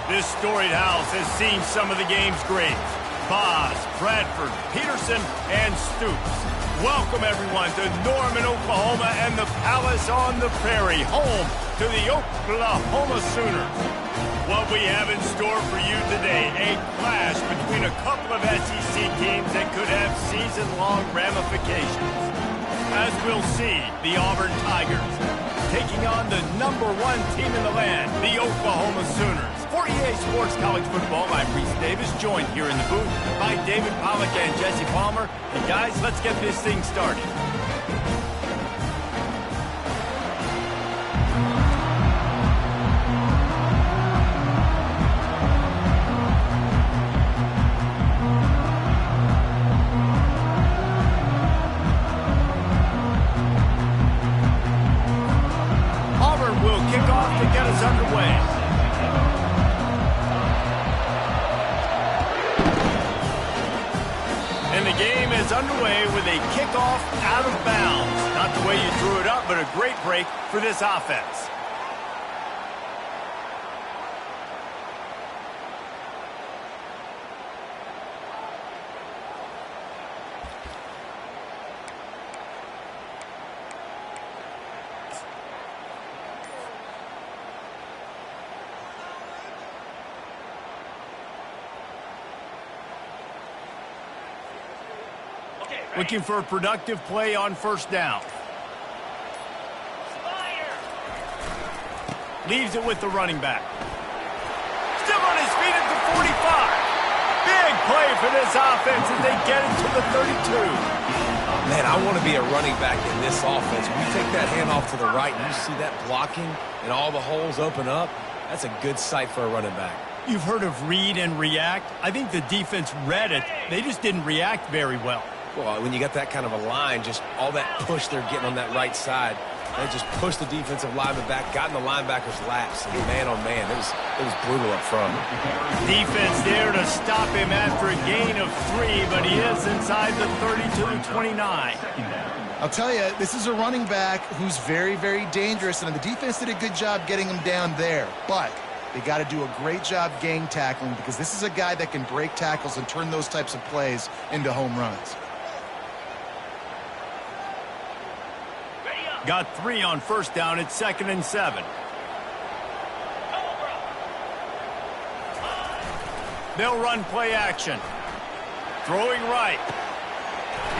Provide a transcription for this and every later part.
This storied house has seen some of the game's greats. Boz, Bradford, Peterson, and Stoops. Welcome, everyone, to Norman, Oklahoma, and the Palace on the Prairie, home to the Oklahoma Sooners. What we have in store for you today, a clash between a couple of SEC teams that could have season-long ramifications. As we'll see, the Auburn Tigers taking on the #1 team in the land, the Oklahoma Sooners. For EA Sports College Football, I'm Reese Davis, joined here in the booth by David Pollack and Jesse Palmer. And guys, let's get this thing started. Auburn will kick off to get us underway. And the game is underway with a kickoff out of bounds. Not the way you threw it up, but a great break for this offense. Looking for a productive play on first down. Leaves it with the running back. Still on his feet at the 45. Big play for this offense as they get it to the 32. Man, I want to be a running back in this offense. When you take that handoff to the right and you see that blocking and all the holes open up, that's a good sight for a running back. You've heard of read and react. I think the defense read it. They just didn't react very well. Well, when you got that kind of a line, just all that push they're getting on that right side, they just pushed the defensive lineman back, got in the linebacker's laps, and man on man, it was brutal up front. Defense there to stop him after a gain of 3, but he is inside the 32-29. I'll tell you, this is a running back who's very, very dangerous, and the defense did a good job getting him down there, but they got to do a great job gang tackling because this is a guy that can break tackles and turn those types of plays into home runs. Got 3 on first down at 2nd and 7. They'll run play action. Throwing right.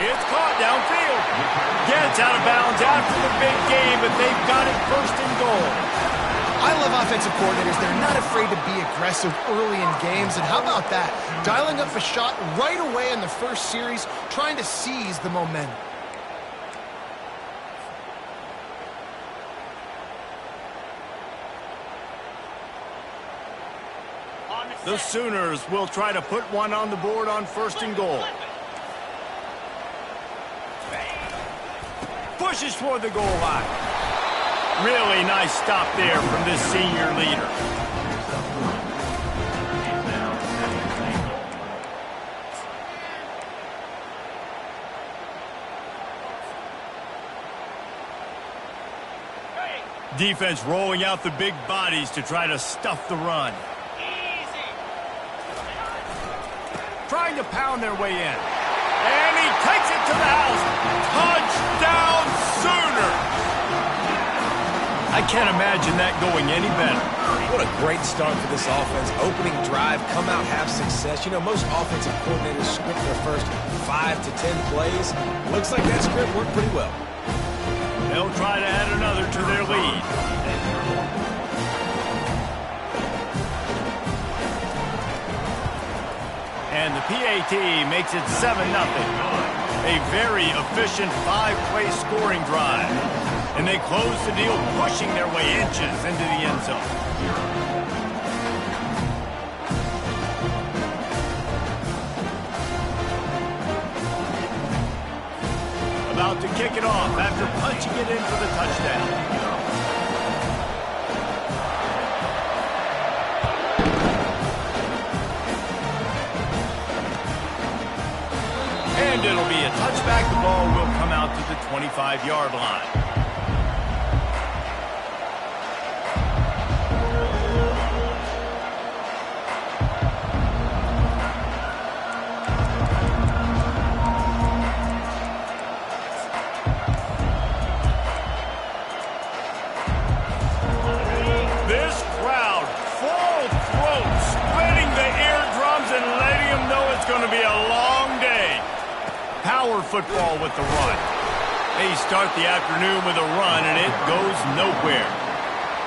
It's caught downfield. Gets out of bounds after the big game, but they've got it 1st and goal. I love offensive coordinators. They're not afraid to be aggressive early in games. And how about that? Dialing up a shot right away in the first series, trying to seize the momentum. The Sooners will try to put one on the board on 1st and goal. Pushes toward the goal line. Really nice stop there from this senior leader. Defense rolling out the big bodies to try to stuff the run. Trying to pound their way in. And he takes it to the house. Touchdown, Sooners! I can't imagine that going any better. What a great start for this offense. Opening drive, come out, have success. You know, most offensive coordinators script their first 5 to 10 plays. Looks like that script worked pretty well. They'll try to add another to their lead. And the PAT makes it 7-0. A very efficient 5-play scoring drive. And they close the deal, pushing their way inches into the end zone. About to kick it off after punching it in for the touchdown. And it'll be a touchback. The ball will come out to the 25-yard line. going to be a long day. Power football with the run. They start the afternoon with a run, and it goes nowhere.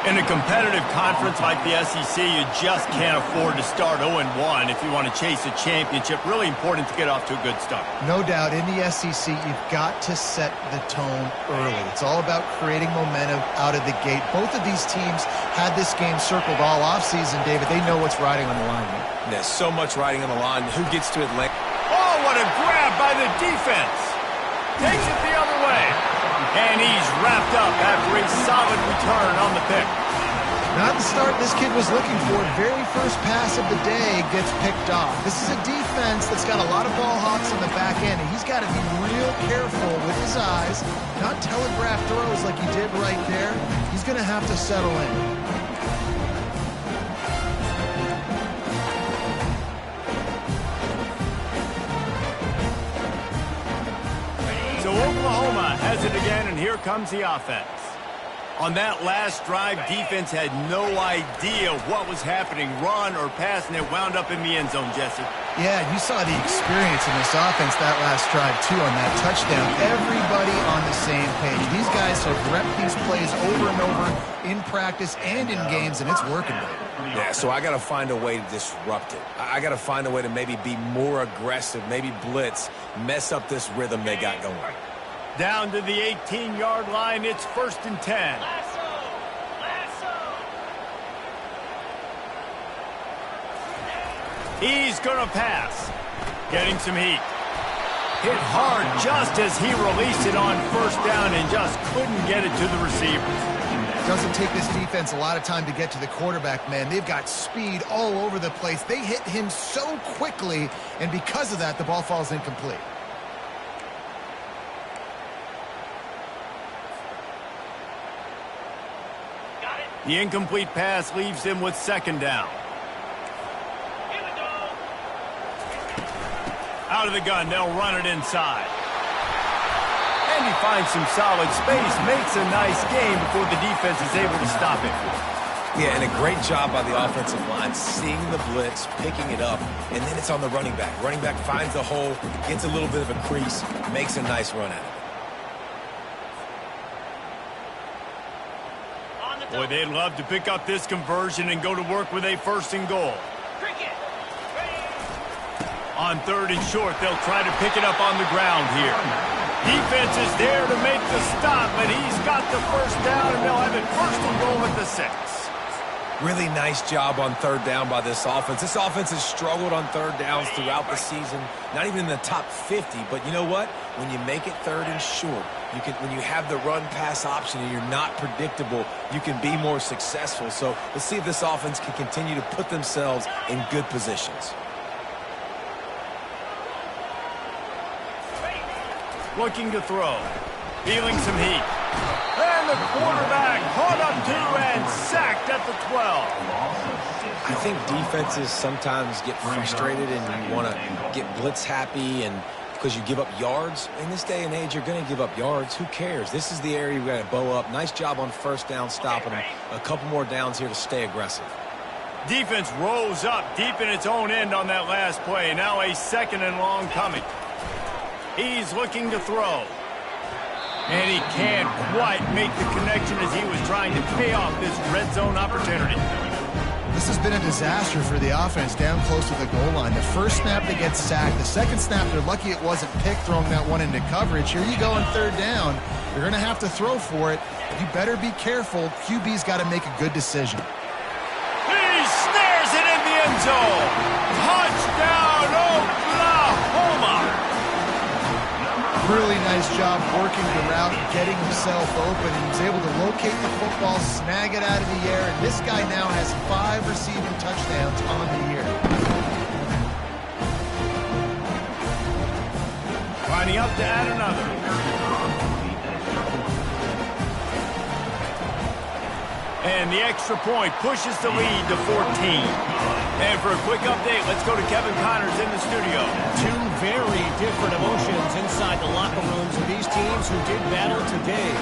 In a competitive conference like the SEC, you just can't afford to start 0-1 if you want to chase a championship. Really important to get off to a good start. No doubt, in the SEC, you've got to set the tone early. It's all about creating momentum out of the gate. Both of these teams had this game circled all offseason, David. They know what's riding on the line here. There's so much riding on the line. Who gets to it late? Oh, what a grab by the defense. Takes it the other way. And he's wrapped up after a solid return on the pick. Not the start this kid was looking for. Very first pass of the day gets picked off. This is a defense that's got a lot of ball hawks on the back end, and he's got to be real careful with his eyes, not telegraph throws like he did right there. He's going to have to settle in. So Oklahoma has it again, and here comes the offense. On that last drive, defense had no idea what was happening, run or pass, and it wound up in the end zone, Jesse. Yeah, you saw the experience in this offense that last drive, too, on that touchdown. Everybody on the same page. These guys have repped these plays over and over in practice and in games, and it's working. Yeah, so I got to find a way to disrupt it. I got to find a way to maybe be more aggressive, maybe blitz, mess up this rhythm they got going. Down to the 18-yard line, it's 1st and 10. He's going to pass. Getting some heat. Hit hard just as he released it on 1st down and just couldn't get it to the receiver. Doesn't take this defense a lot of time to get to the quarterback, man. They've got speed all over the place. They hit him so quickly, and because of that, the ball falls incomplete. The incomplete pass leaves him with 2nd down. Out of the gun, they'll run it inside. And he finds some solid space, makes a nice game before the defense is able to stop it. Yeah, and a great job by the offensive line, seeing the blitz, picking it up, and then it's on the running back. Running back finds the hole, gets a little bit of a crease, makes a nice run at it. Boy, they'd love to pick up this conversion and go to work with a 1st and goal. On 3rd and short, they'll try to pick it up on the ground here. Defense is there to make the stop, but he's got the 1st down, and they'll have it 1st and goal at the 6. Really nice job on 3rd down by this offense. This offense has struggled on 3rd downs throughout the season, not even in the top 50. But you know what? When you make it 3rd and short, when you have the run-pass option and you're not predictable, you can be more successful. So let's see if this offense can continue to put themselves in good positions. Looking to throw. Feeling some heat. And the quarterback caught up to and sacked at the 12. I think defenses sometimes get frustrated and you want to get blitz happy and because you give up yards. In this day and age, you're going to give up yards. Who cares? This is the area we got to bow up. Nice job on 1st down stopping them. A couple more downs here to stay aggressive. Defense rose up deep in its own end on that last play. Now a 2nd and long coming. He's looking to throw. And he can't quite make the connection as he was trying to pay off this red zone opportunity. This has been a disaster for the offense down close to the goal line. The first snap, they get sacked. The 2nd snap, they're lucky it wasn't picked, throwing that one into coverage. Here you go on 3rd down. You're going to have to throw for it. You better be careful. QB's got to make a good decision. He snares it in the end zone. Touchdown, Oklahoma! Really nice job working the route, getting himself open, and he's able to locate the football, snag it out of the air, and this guy now has 5 receiving touchdowns on the year. Lining up to add another. And the extra point pushes the lead to 14. And for a quick update, let's go to Kevin Connors in the studio. Two very different emotions inside the locker rooms of these teams who did battle today.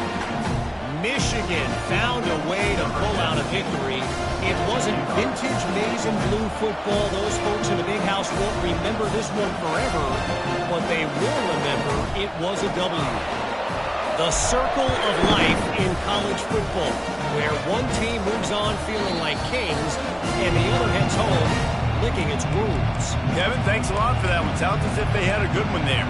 Michigan found a way to pull out a victory. It wasn't vintage maize and blue football. Those folks in the big house won't remember this one forever, but they will remember it was a W. The circle of life in college football, where one team moves on feeling like kings and the other heads home licking its wounds. Kevin, thanks a lot for that one. Sounds as if they had a good one there.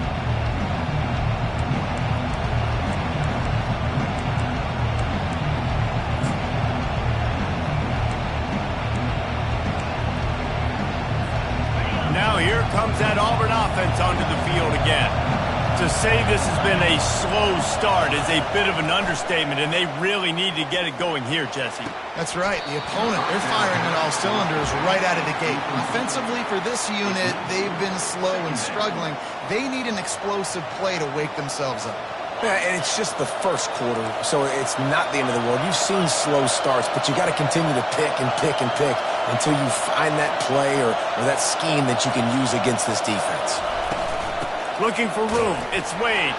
Now here comes that Auburn offense onto the field again. To say this has been a slow start is a bit of an understatement, and they really need to get it going here, Jesse. That's right. The opponent, they're firing on all cylinders right out of the gate. Offensively, for this unit, they've been slow and struggling. They need an explosive play to wake themselves up. Yeah, and it's just the first quarter, so it's not the end of the world. You've seen slow starts, but you got to continue to pick and pick and pick until you find that play or that scheme that you can use against this defense. Looking for room. It's Wade.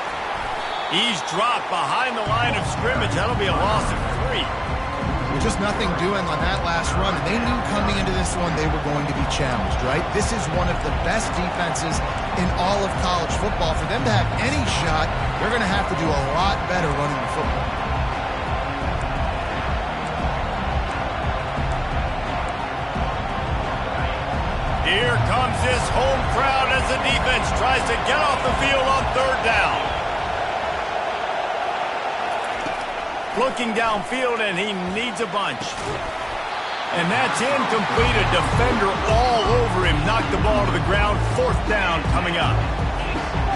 He's dropped behind the line of scrimmage. That'll be a loss of 3. With just nothing doing on that last run, and they knew coming into this one they were going to be challenged, right? This is one of the best defenses in all of college football. For them to have any shot, they're going to have to do a lot better running the football. Here comes this home crowd as the defense tries to get off the field on 3rd down. Looking downfield, and he needs a bunch. And that's incomplete. A defender all over him. Knocked the ball to the ground. 4th down coming up.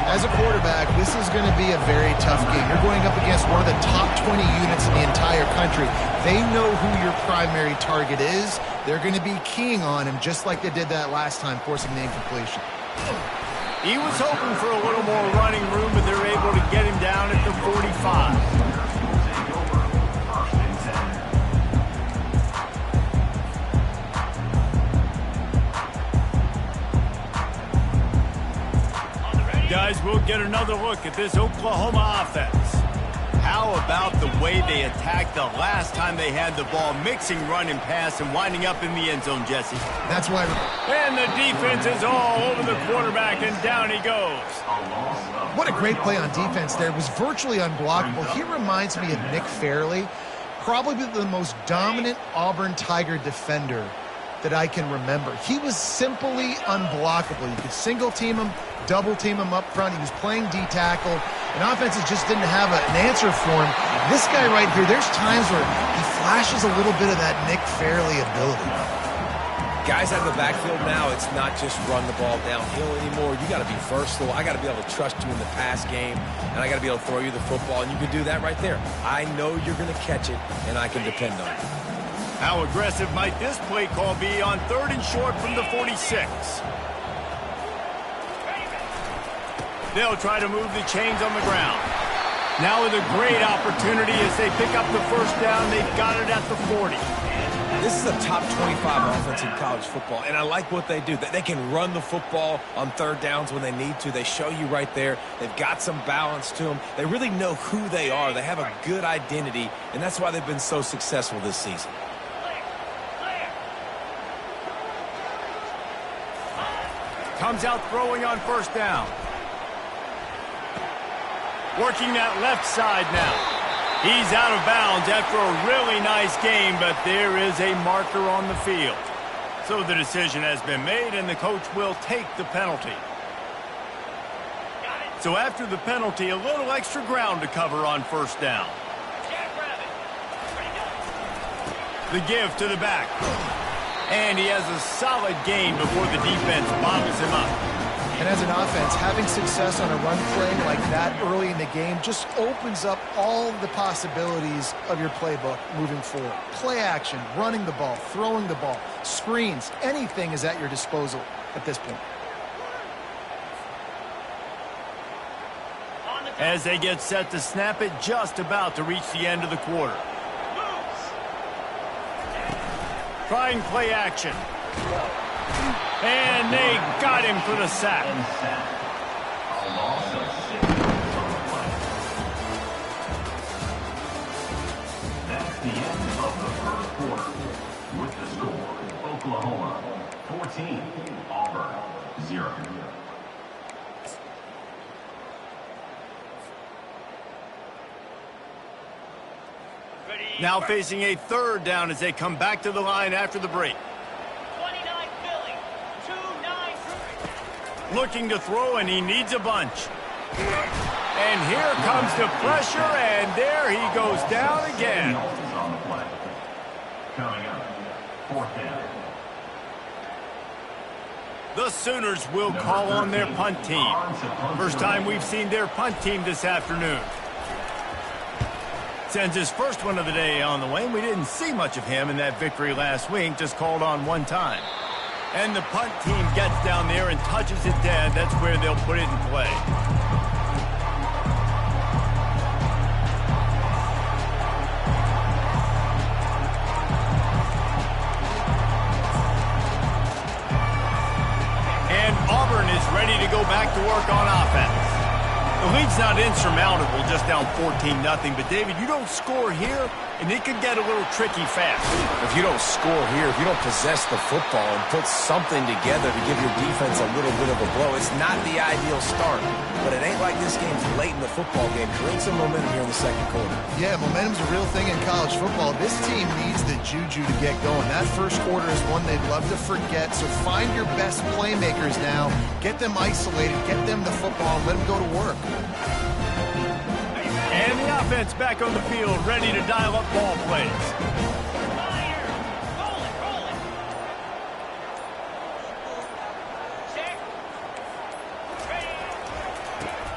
As a quarterback, this is going to be a very tough game. You're going up against one of the top 20 units in the entire country. They know who your primary target is. They're going to be keying on him just like they did that last time, forcing the incompletion. He was hoping for a little more running room, but they're able to get him down at the 45. Guys, we'll get another look at this Oklahoma offense. How about the way they attacked the last time they had the ball, mixing run and pass and winding up in the end zone, Jesse? That's why. And the defense is all over the quarterback, and down he goes. What a great play on defense there. It was virtually unblockable. He reminds me of Nick Fairley, probably the most dominant Auburn Tiger defender that I can remember. He was simply unblockable. You could single team him, double team him up front. He was playing D-tackle, and offenses just didn't have an answer for him. This guy right here, there's times where he flashes a little bit of that Nick Fairley ability. Guys out of the backfield now, it's not just run the ball downhill anymore. You got to be versatile. I got to be able to trust you in the pass game, and I got to be able to throw you the football, and you can do that right there. I know you're going to catch it, and I can depend on it. How aggressive might this play call be on 3rd and short from the 46? They'll try to move the chains on the ground. Now with a great opportunity as they pick up the 1st down. They've got it at the 40. This is a top 25 offense in college football, and I like what they do. They can run the football on 3rd downs when they need to. They show you right there. They've got some balance to them. They really know who they are. They have a good identity, and that's why they've been so successful this season. Comes out throwing on 1st down. Working that left side now. He's out of bounds after a really nice game, but there is a marker on the field. So the decision has been made, and the coach will take the penalty. So after the penalty, a little extra ground to cover on 1st down. The give to the back. And he has a solid gain before the defense bottles him up. And as an offense, having success on a run play like that early in the game just opens up all the possibilities of your playbook moving forward. Play action, running the ball, throwing the ball, screens, anything is at your disposal at this point. As they get set to snap it, just about to reach the end of the quarter. Trying play action. And they got him for the sack. 14, Auburn, 0. Now facing a third down as they come back to the line after the break. 29 Philly, 2-9. Looking to throw, and he needs a bunch. And here comes the pressure, and there he goes down again. On the play. Coming up, 4th down. The Sooners will call on their punt team. First time we've seen their punt team this afternoon. Sends his first one of the day on the way. We didn't see much of him in that victory last week, just called on one time. And the punt team gets down there and touches it dead. That's where they'll put it in play. And Auburn is ready to go back to work on offense. The lead's not insurmountable, just down 14-0. But, David, you don't score here, and it could get a little tricky fast. If you don't score here, if you don't possess the football and put something together to give your defense a little bit of a blow, it's not the ideal start. But it ain't like this game's late in the football game. Create some momentum here in the second quarter. Yeah, momentum's a real thing in college football. This team needs the juju to get going. That first quarter is one they'd love to forget, so find your best playmakers now. Get them isolated, get them the football, and let them go to work. And the offense back on the field, ready to dial up ball plays.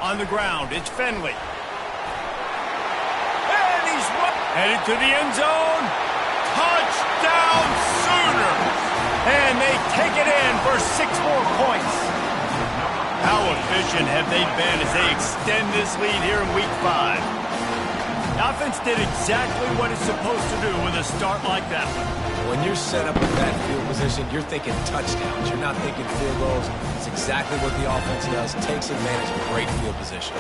On the ground, it's Finley. And he's headed to the end zone. Touchdown Sooners! And they take it in for 6 more points. How efficient have they been as they extend this lead here in Week 5? The offense did exactly what it's supposed to do with a start like that one. When you're set up in that field position, you're thinking touchdowns. You're not thinking field goals. It's exactly what the offense does. Takes advantage of great field position.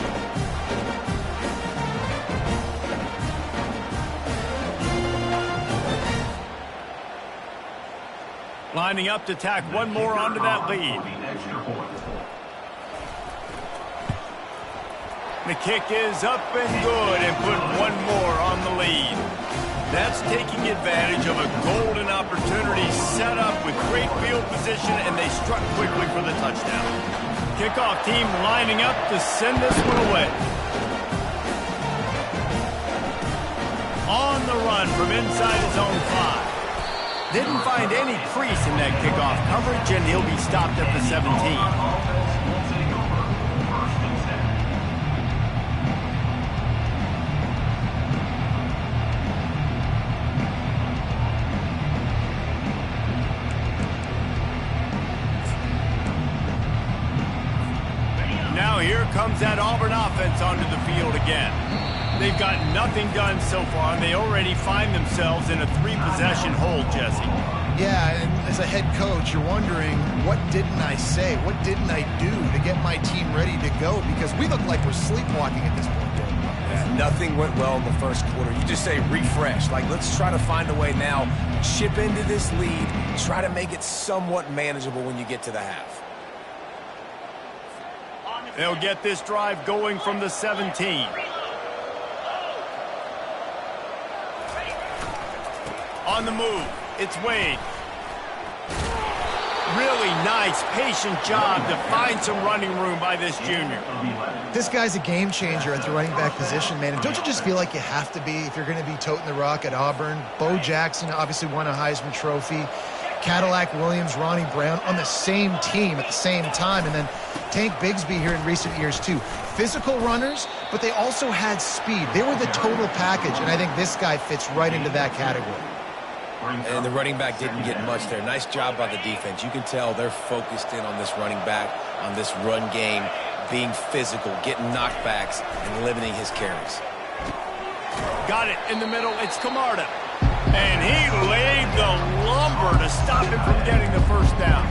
Lining up to tack one more onto that lead. The kick is up and good and put one more on the lead. That's taking advantage of a golden opportunity set up with great field position, and they struck quickly for the touchdown. Kickoff team lining up to send this one away. On the run from inside his own 5. Didn't find any crease in that kickoff coverage, and he'll be stopped at the 17. Now here comes that Auburn offense onto the field again. They've got nothing done so far, and they already find themselves in a 3-possession hole, Jesse. Yeah, and as a head coach, you're wondering, what didn't I say? What didn't I do to get my team ready to go? Because we look like we're sleepwalking at this point, Dave. Yeah, nothing went well in the first quarter. You just say refresh. Like, let's try to find a way now. Chip into this lead. Try to make it somewhat manageable when you get to the half. They'll get this drive going from the 17. On the move, it's Wade. Really nice, patient job to find some running room by this junior. This guy's a game changer at the running back position, man. And don't you just feel like you have to be if you're going to be toting the rock at Auburn? Bo Jackson obviously won a Heisman Trophy. Cadillac Williams, Ronnie Brown on the same team at the same time. And then Tank Bigsby here in recent years, too. Physical runners, but they also had speed. They were the total package, and I think this guy fits right into that category. And the running back didn't get much there. Nice job by the defense. You can tell they're focused in on this running back, on this run game, being physical, getting knockbacks, and limiting his carries. Got it in the middle. It's Camarda. And he laid the lumber to stop him from getting the first down.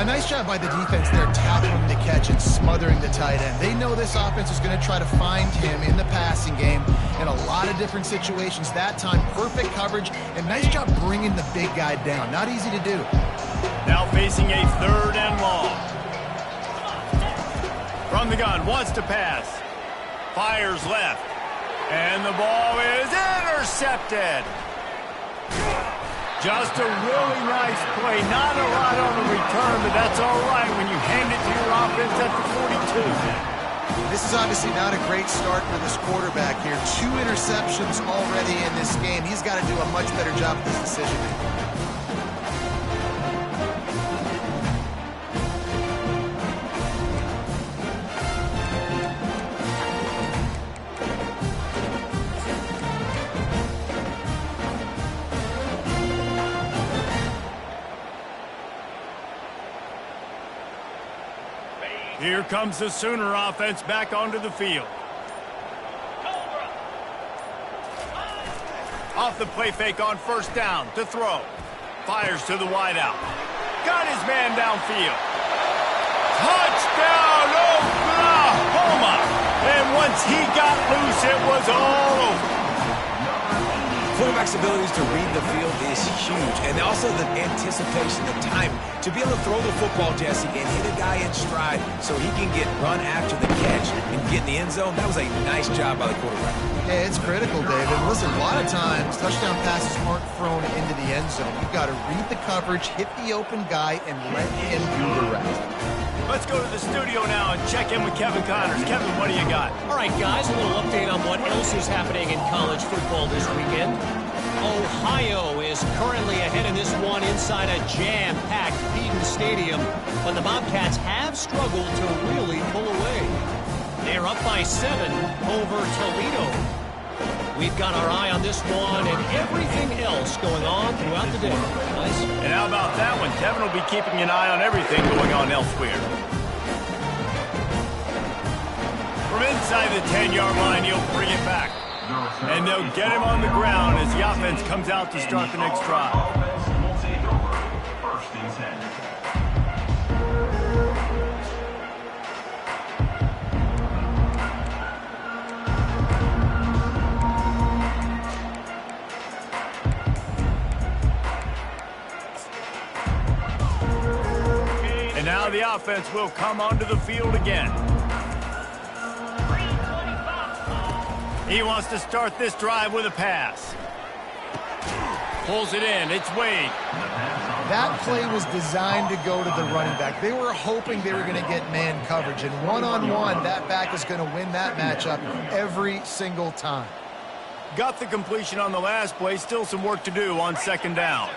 A nice job by the defense there, tackling the catch and smothering the tight end. They know this offense is going to try to find him in the passing game in a lot of different situations. That time, perfect coverage, and nice job bringing the big guy down. Not easy to do. Now facing a 3rd and long. From the gun, wants to pass. Fires left. And the ball is intercepted. Just a really nice play. Not a lot on the return, but that's all right when you hand it to your offense at the 42. This is obviously not a great start for this quarterback here. 2 interceptions already in this game. He's got to do a much better job of this decision-making. Here comes the Sooner offense back onto the field. Off the play fake on 1st down to throw. Fires to the wideout. Got his man downfield. Touchdown, Oklahoma! And once he got loose, it was all over. Quarterback's abilities to read the field is huge, and also the anticipation, the time to be able to throw the football, Jesse, and hit a guy in stride so he can get run after the catch and get in the end zone. That was a nice job by the quarterback. Yeah, it's critical, David. Listen, a lot of times touchdown passes aren't thrown into the end zone. You've got to read the coverage, hit the open guy, and let him do the rest. Let's go to the studio now and check in with Kevin Connors. Kevin, what do you got? All right, guys, a little update on what else is happening in college football this weekend. Ohio is currently ahead in this one inside a jam-packed Eden Stadium, but the Bobcats have struggled to really pull away. They're up by 7 over Toledo. We've got our eye on this one and everything else going on throughout the day. Nice. And how about that one? Kevin will be keeping an eye on everything going on elsewhere. From inside the 10-yard line, he'll bring it back. And they'll get him on the ground as the offense comes out to start the next drive. And now the offense will come onto the field again. He wants to start this drive with a pass. Pulls it in. It's Wade. That play was designed to go to the running back. They were hoping they were going to get man coverage. And one-on-one, that back is going to win that matchup every single time. Got the completion on the last play. Still some work to do on 2nd down.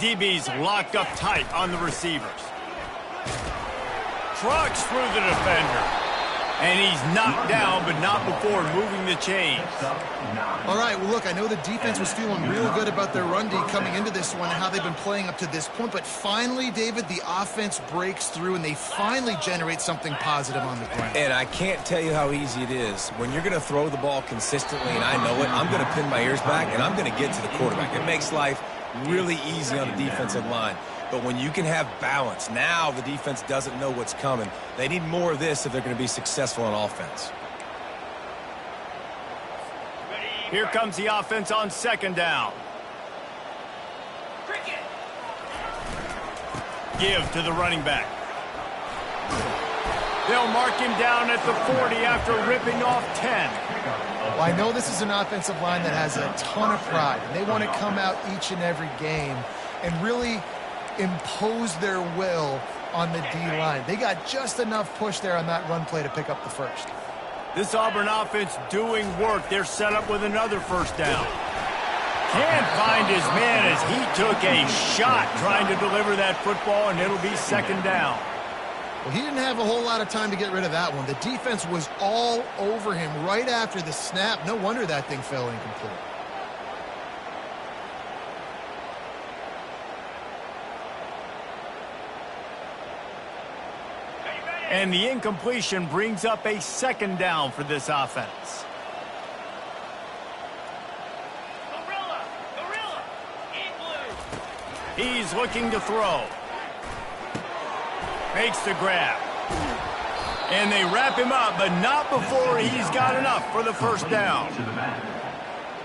DB's locked up tight on the receivers. Trucks through the defender. And he's knocked down, but not before moving the chains. All right, well, look, I know the defense was feeling real good about their run D coming into this one and how they've been playing up to this point. But finally, David, the offense breaks through, and they finally generate something positive on the ground. And I can't tell you how easy it is. When you're going to throw the ball consistently, and I know it, I'm going to pin my ears back, and I'm going to get to the quarterback. It makes life really easy on the defensive line. But when you can have balance, now the defense doesn't know what's coming. They need more of this if they're going to be successful on offense. Here comes the offense on 2nd down. Give to the running back. They'll mark him down at the 40 after ripping off 10. Well, I know this is an offensive line that has a ton of pride. And they want to come out each and every game and really impose their will on the D-line. They got just enough push there on that run play to pick up the first. This Auburn offense doing work. They're set up with another 1st down. Can't find his man as he took a shot trying to deliver that football, and it'll be 2nd down. Well, he didn't have a whole lot of time to get rid of that one. The defense was all over him right after the snap. No wonder that thing fell incomplete. And the incompletion brings up a 2nd down for this offense. He's looking to throw. Makes the grab. And they wrap him up, but not before he's got enough for the 1st down.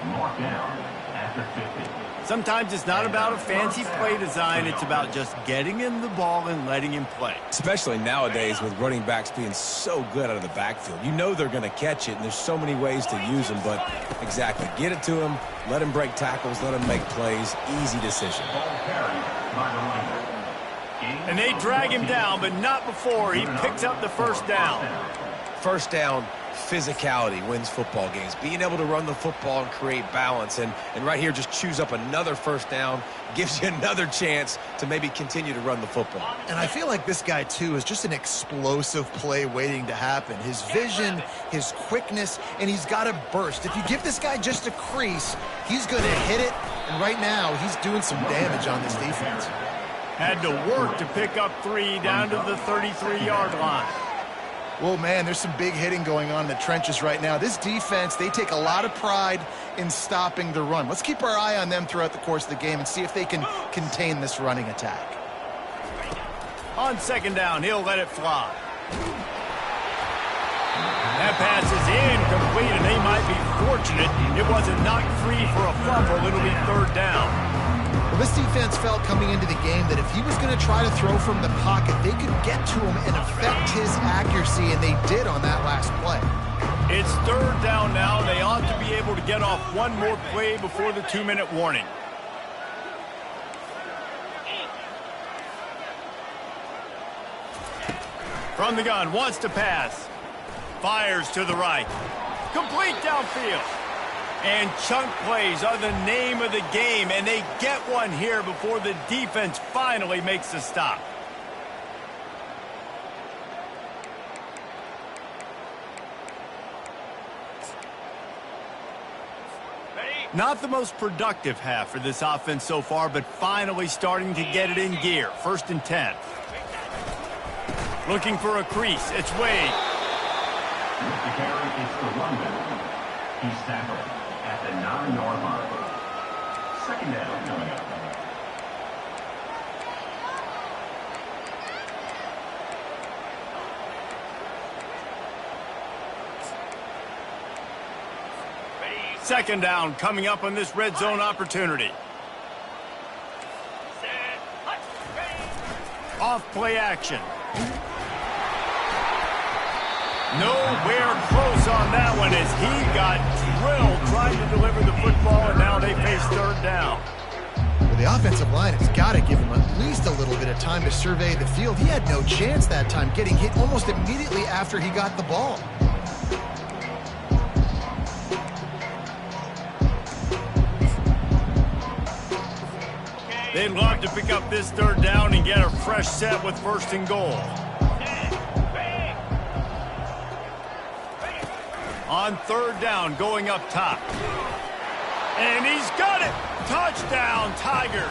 Mark down at the 50. Sometimes it's not about a fancy play design. It's about just getting him the ball and letting him play. Especially nowadays with running backs being so good out of the backfield. You know they're going to catch it, and there's so many ways to use them. But exactly, get it to him, let him break tackles, let him make plays. Easy decision. Ball carried by the linebacker. And they drag him down, but not before he picks up the first down. First down, physicality wins football games. Being able to run the football and create balance. And right here, just choose up another first down, gives you another chance to maybe continue to run the football. And I feel like this guy, too, is just an explosive play waiting to happen. His vision, his quickness, and he's got a burst. If you give this guy just a crease, he's going to hit it. And right now, he's doing some damage on this defense. Had to work to pick up 3 down to the 33-yard line. Well, man, there's some big hitting going on in the trenches right now. This defense, they take a lot of pride in stopping the run. Let's keep our eye on them throughout the course of the game and see if they can contain this running attack. On second down, he'll let it fly. That pass is incomplete, and they might be fortunate it wasn't knocked free for a fumble. It'll be third down. Well, this defense felt coming into the game that if he was going to try to throw from the pocket, they could get to him and affect his accuracy, and they did on that last play. It's third down now. They ought to be able to get off one more play before the 2-minute warning. From the gun, wants to pass. Fires to the right. Complete downfield. And chunk plays are the name of the game, and they get one here before the defense finally makes the stop. Not the most productive half for this offense so far, but finally starting to get it in gear. 1st and 10. Looking for a crease. It's Wade. The carry is the runback. He's tackled at the 9-yard line. Second down coming up. Second down coming up on this red zone opportunity. Off play action. Nowhere close on that one as he got drilled trying to deliver the football, and now they face third down. Well, the offensive line has got to give him at least a little bit of time to survey the field. He had no chance that time, getting hit almost immediately after he got the ball. They'd love to pick up this third down and get a fresh set with 1st and goal. On third down, going up top. And he's got it! Touchdown, Tigers!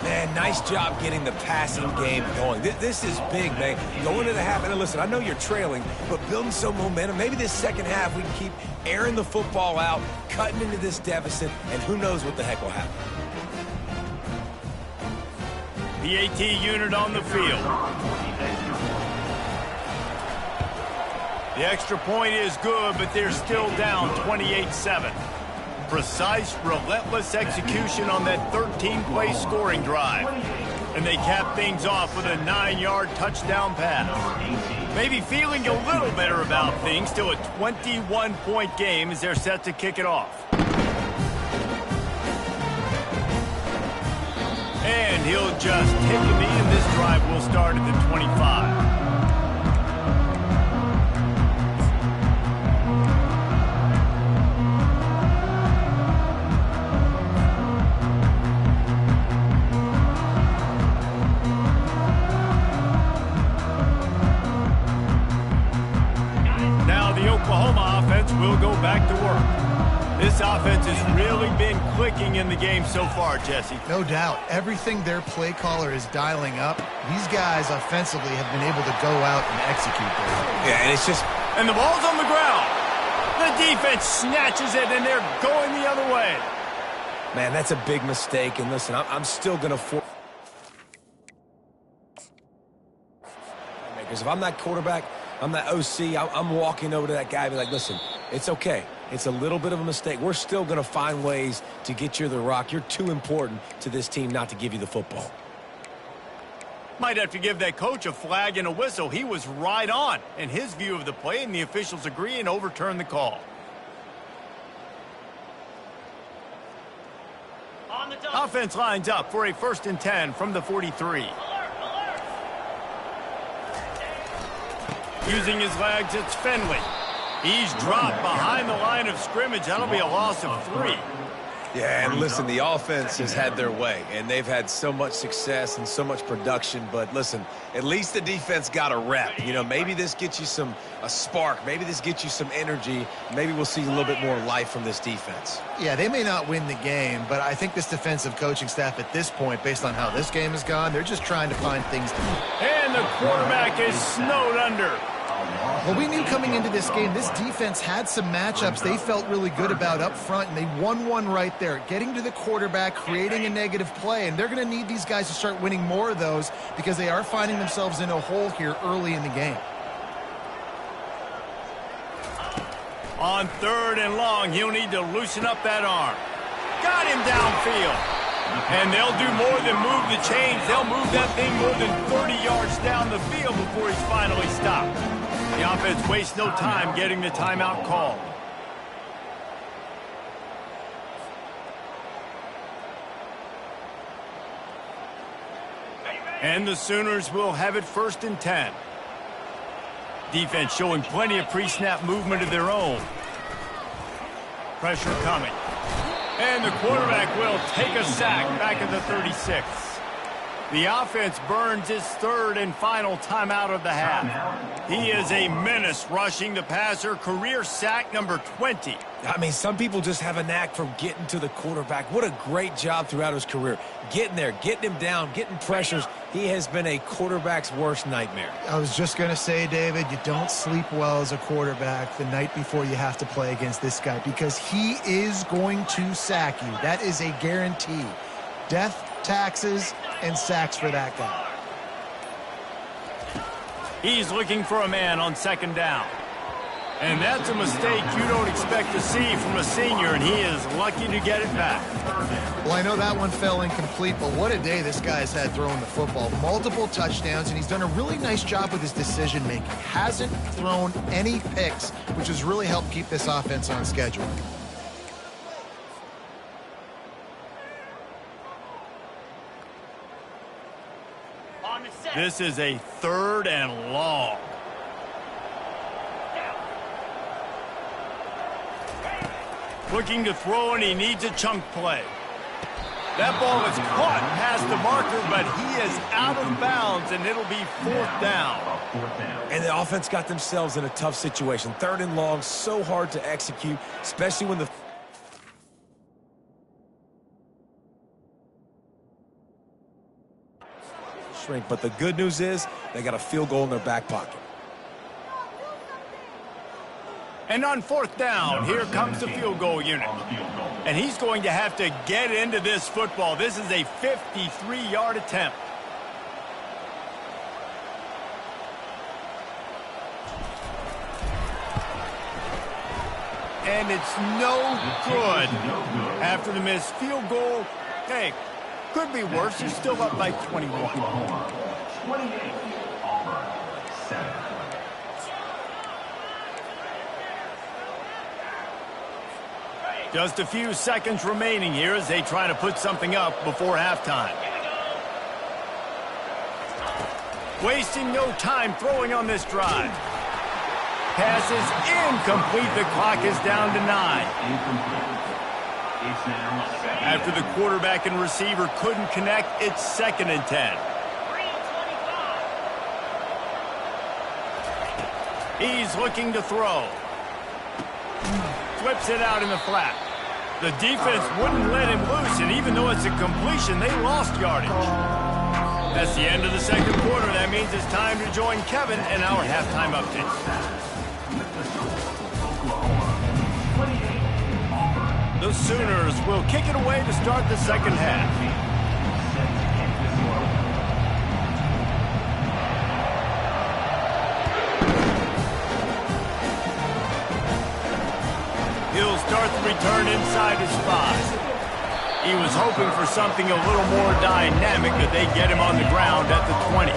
Man, nice job getting the passing game going. This is big, man. Going to the half, and listen, I know you're trailing, but building some momentum. Maybe this second half we can keep airing the football out, cutting into this deficit, and who knows what the heck will happen. The AT unit on the field. The extra point is good, but they're still down 28-7. Precise, relentless execution on that 13-play scoring drive. And they cap things off with a 9-yard touchdown pass. Maybe feeling a little better about things. Still a 21-point game as they're set to kick it off. And he'll just take a knee, and this drive will start at the 25. Oklahoma offense will go back to work. This offense has really been clicking in the game so far, Jesse. No doubt. Everything their play caller is dialing up, these guys offensively have been able to go out and execute this. Yeah, and it's just... And the ball's on the ground. The defense snatches it, and they're going the other way. Man, that's a big mistake. And listen, I'm still going to... Because if I'm that quarterback, I'm that OC, I'm walking over to that guy and be like, listen, it's okay. it's a little bit of a mistake. We're still going to find ways to get you the rock. You're too important to this team not to give you the football. Might have to give that coach a flag and a whistle. He was right on in his view of the play, and the officials agree and overturn the call. Offense lines up for a 1st and 10 from the 43. Using his legs, it's Finley. He's dropped behind the line of scrimmage. That'll be a loss of 3. Yeah, and listen, the offense has had their way, and they've had so much success and so much production. But listen, at least the defense got a rep. You know, maybe this gets you a spark. Maybe this gets you some energy. Maybe we'll see a little bit more life from this defense. Yeah, they may not win the game, but I think this defensive coaching staff at this point, based on how this game has gone, they're just trying to find things to do. And the quarterback is snowed under. Well, we knew coming into this game, this defense had some matchups they felt really good about up front, and they won one right there, getting to the quarterback, creating a negative play, and they're going to need these guys to start winning more of those because they are finding themselves in a hole here early in the game. On 3rd and long, he'll need to loosen up that arm. Got him downfield. And they'll do more than move the chains. They'll move that thing more than 30 yards down the field before he's finally stopped. The offense wastes no time getting the timeout called. And the Sooners will have it 1st and 10. Defense showing plenty of pre-snap movement of their own. Pressure coming. And the quarterback will take a sack back at the 36. The offense burns its 3rd and final timeout of the half. He is a menace rushing the passer, career sack number 20. I mean, some people just have a knack for getting to the quarterback. What a great job throughout his career. Getting there, getting him down, getting pressures. He has been a quarterback's worst nightmare. I was just going to say, David, you don't sleep well as a quarterback the night before you have to play against this guy because he is going to sack you. That is a guarantee. Death, taxes, and sacks for that guy. He's looking for a man on 2nd down. And that's a mistake you don't expect to see from a senior, and he is lucky to get it back. Well, I know that one fell incomplete, but what a day this guy's had throwing the football. Multiple touchdowns, and he's done a really nice job with his decision-making. Hasn't thrown any picks, which has really helped keep this offense on schedule. This is a 3rd and long. Looking to throw, and he needs a chunk play. That ball is caught past the marker, but he is out of bounds, and it'll be 4th down. And the offense got themselves in a tough situation. 3rd and long, so hard to execute, especially when the shrink. But the good news is they got a field goal in their back pocket. And on 4th down, here comes the field goal unit. And he's going to have to get into this football. This is a 53-yard attempt. And it's no good after the missed field goal. Hey, could be worse. You're still up by 21. 28, Auburn, 7. Just a few seconds remaining here as they try to put something up before halftime. Wasting no time throwing on this drive. Pass is incomplete. The clock is down to 9. After the quarterback and receiver couldn't connect, it's 2nd and 10. He's looking to throw. Flips it out in the flat. The defense wouldn't let him loose, and even though it's a completion, they lost yardage. That's the end of the 2nd quarter. That means it's time to join Kevin in our halftime update. The Sooners will kick it away to start the 2nd half. He'll He'll start the return inside his 5. He was hoping for something a little more dynamic, but they get him on the ground at the 20.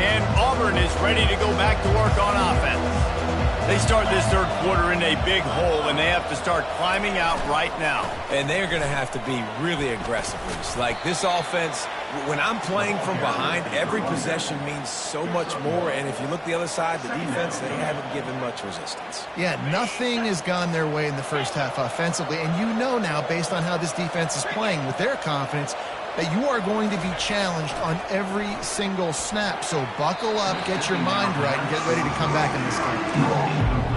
And Auburn is ready to go back to work on offense. They start this third quarter in a big hole, and they have to start climbing out right now. And they're going to have to be really aggressive. Like this offense, when I'm playing from behind, every possession means so much more. And if you look the other side, the defense, they haven't given much resistance. Yeah, nothing has gone their way in the first half offensively. And you know now, based on how this defense is playing with their confidence, that you are going to be challenged on every single snap. So buckle up, get your mind right, and get ready to come back in this game.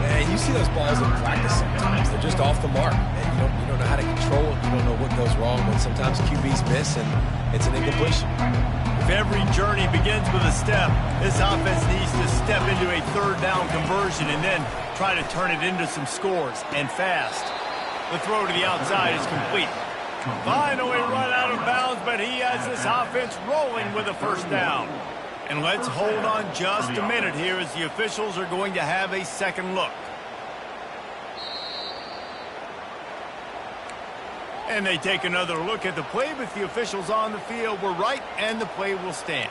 And you see those balls in practice sometimes. They're just off the mark. And you don't know how to control it. You don't know what goes wrong. But sometimes QBs miss, and it's an incompletion. If every journey begins with a step, this offense needs to step into a third down conversion and then try to turn it into some scores, and fast. The throw to the outside is complete. Finally run out of bounds, but he has this offense rolling with a first down. And let's hold on just a minute here as the officials are going to have a second look. And they take another look at the play, but the officials on the field were right, and the play will stand.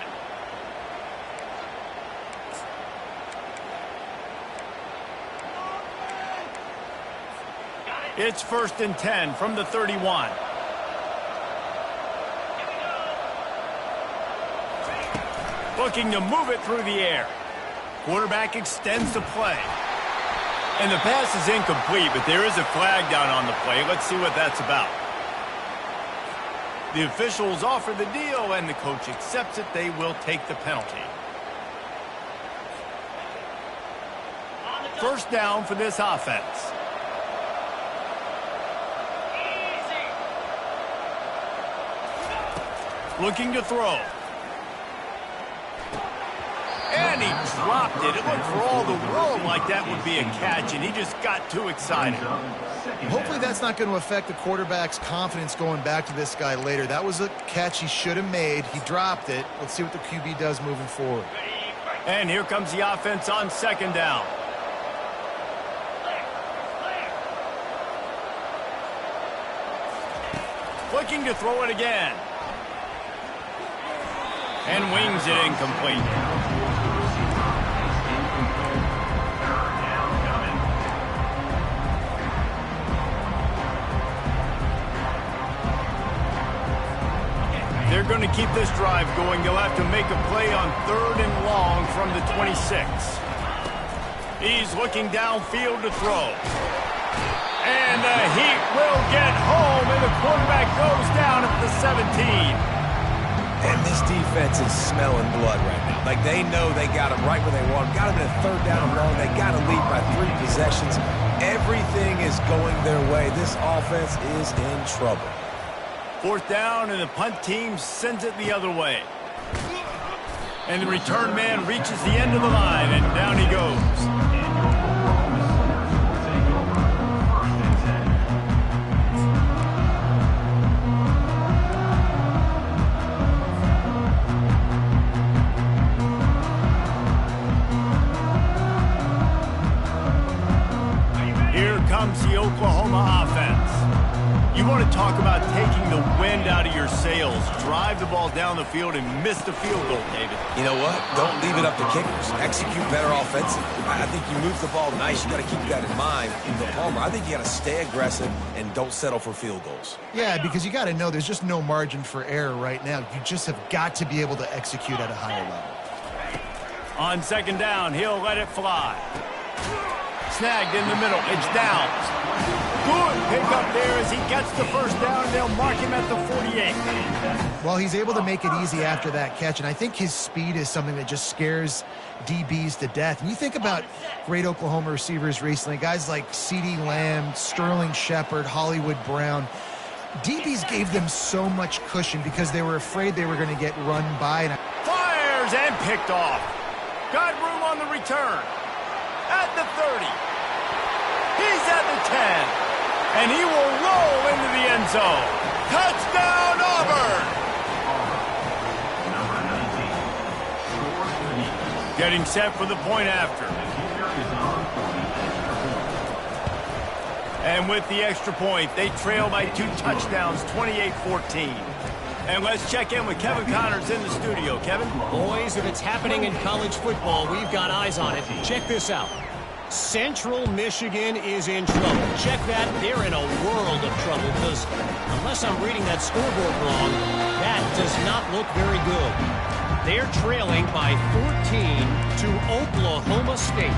It's 1st and 10 from the 31. Looking to move it through the air. Quarterback extends the play. And the pass is incomplete, but there is a flag down on the play. Let's see what that's about. The officials offer the deal, and the coach accepts it. They will take the penalty. First down for this offense. Looking to throw. And he dropped it. It looked for all the world like that would be a catch, and he just got too excited. Hopefully that's not going to affect the quarterback's confidence going back to this guy later. That was a catch he should have made. He dropped it. Let's see what the QB does moving forward. And here comes the offense on second down. Looking to throw it again. And wings it incomplete. They're going to keep this drive going. They'll have to make a play on 3rd and long from the 26. He's looking downfield to throw. And the Heat will get home, and the quarterback goes down at the 17. And this defense is smelling blood right now. Like, they know they got him right where they want him. Got him in a 3rd down and long. They got to lead by 3 possessions. Everything is going their way. This offense is in trouble. 4th down, and the punt team sends it the other way. And the return man reaches the end of the line, and down he goes. Here comes the Oklahoma offense. You want to talk about taking the wind out of your sails. Drive the ball down the field and miss the field goal, David. You know what? Don't leave it up to kickers. Execute better offensively. I think you move the ball nice. You got to keep that in mind. But Palmer, I think you got to stay aggressive and don't settle for field goals. Yeah, because you got to know there's just no margin for error right now. You just have got to be able to execute at a higher level. On second down, he'll let it fly. Snagged in the middle. It's down. Good pick up there as he gets the first down, and they'll mark him at the 48. Well, he's able to make it easy after that catch, and I think his speed is something that just scares DBs to death. And you think about great Oklahoma receivers recently, guys like CeeDee Lamb, Sterling Shepard, Hollywood Brown. DBs gave them so much cushion because they were afraid they were going to get run by. And fires and picked off. Got room on the return. At the 30. He's at the 10. And he will roll into the end zone. Touchdown, Auburn! Getting set for the point after. And with the extra point, they trail by 2 touchdowns, 28-14. And let's check in with Kevin Connors in the studio. Kevin? Boys, if it's happening in college football, we've got eyes on it. Check this out. Central Michigan is in trouble. Check that. They're in a world of trouble because unless I'm reading that scoreboard wrong, that does not look very good. They're trailing by 14 to Oklahoma State.